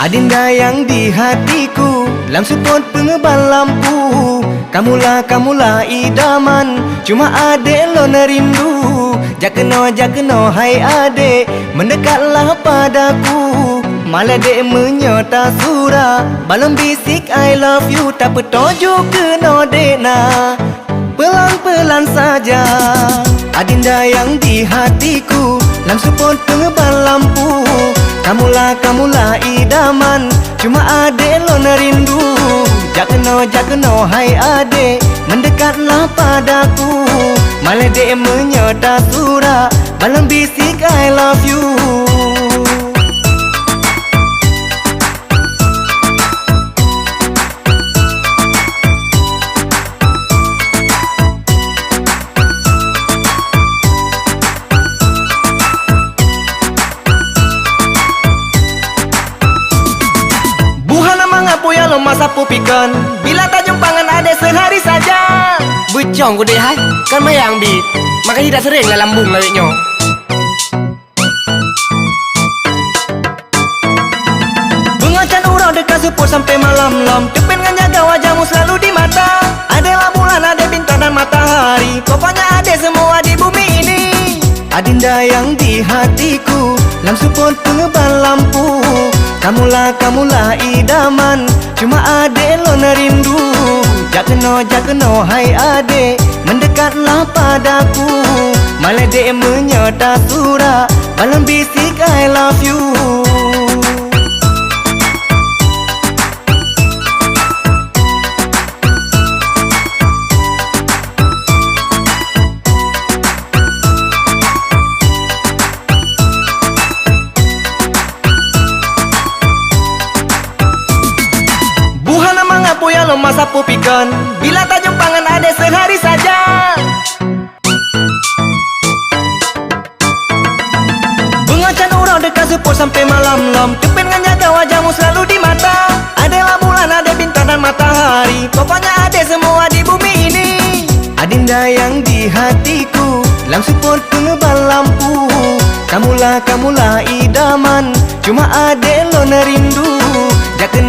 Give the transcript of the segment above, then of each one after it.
Adinda yang di hatiku, lam support pengebal lampu. Kamulah idaman, cuma adek lo nerindu. Jakeno hai adek, mendekatlah padaku. Malah dek menyota surah, balon bisik I love you. Tak petunjuk kena dek na, pelan-pelan saja. Adinda yang di hatiku, lam support pengebal lampu. Kamulah idaman, cuma adek lo nerindu. Jakeno hai adek, mendekatlah padaku. Malah dek menyota surah, balon bisik I love you. Ya lo masa pupikan, bila tak jumpangan adek sehari saja. Bucong ku deh hai, kan mayang bit, makanya tidak sering lah lambung lawiknya. Mengacan urau dekat support sampai malam lam. Depen dengan jaga wajahmu selalu di mata. Adalah bulan, ada bintang dan matahari. Pokoknya ada semua di bumi ini. Adinda yang di hatiku, lam support pengebal lampu. Kamulah idaman, cuma adek lo nerindu. Jakeno hai adek, mendekatlah padaku. Malah dek menyota surah, balon bisik I love you. Ya lo masa pupikan, bila tak jumpangan adek sehari saja. Mengacan urau dekat support sampai malam lam. Depen dengan jaga wajahmu selalu di mata. Adalah bulan, ada bintang dan matahari. Pokoknya ada semua di bumi ini. Adinda yang di hatiku, lam support pengebal lampu. Kamulah idaman, cuma adek lo nerindu.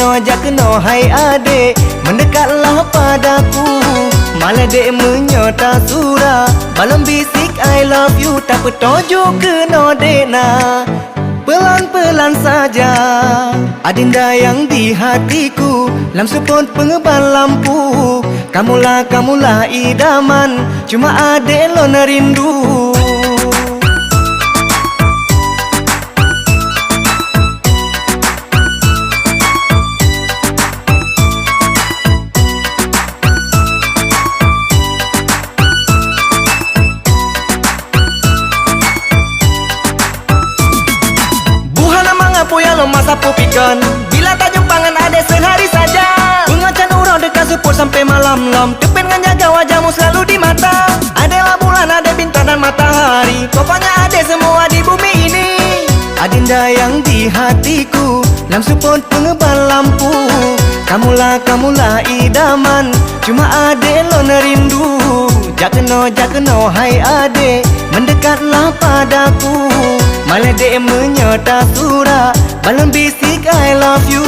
Jakeno hai adek, mendekatlah padaku. Malah dek menyota surah, balon bisik I love you. Tak petunjuk kena dek na, pelan-pelan saja. Adinda yang di hatiku, lam support pengebal lampu. Kamulah idaman, cuma adek lo nerindu. Ya lo masa pupikan, bila tak jumpangan adek sehari saja. Mengacan urau dekat support sampai malam lam. Depen dengan jaga wajahmu selalu di mata. Adalah bulan, ada bintang dan matahari. Pokoknya ada semua di bumi ini. Adinda yang di hatiku, lam support pengebal lampu. Kamulah idaman, cuma adek lo nerindu. Jakeno hai adek, mendekatlah padaku. Malah dek menyota surah, balon bisik I love you.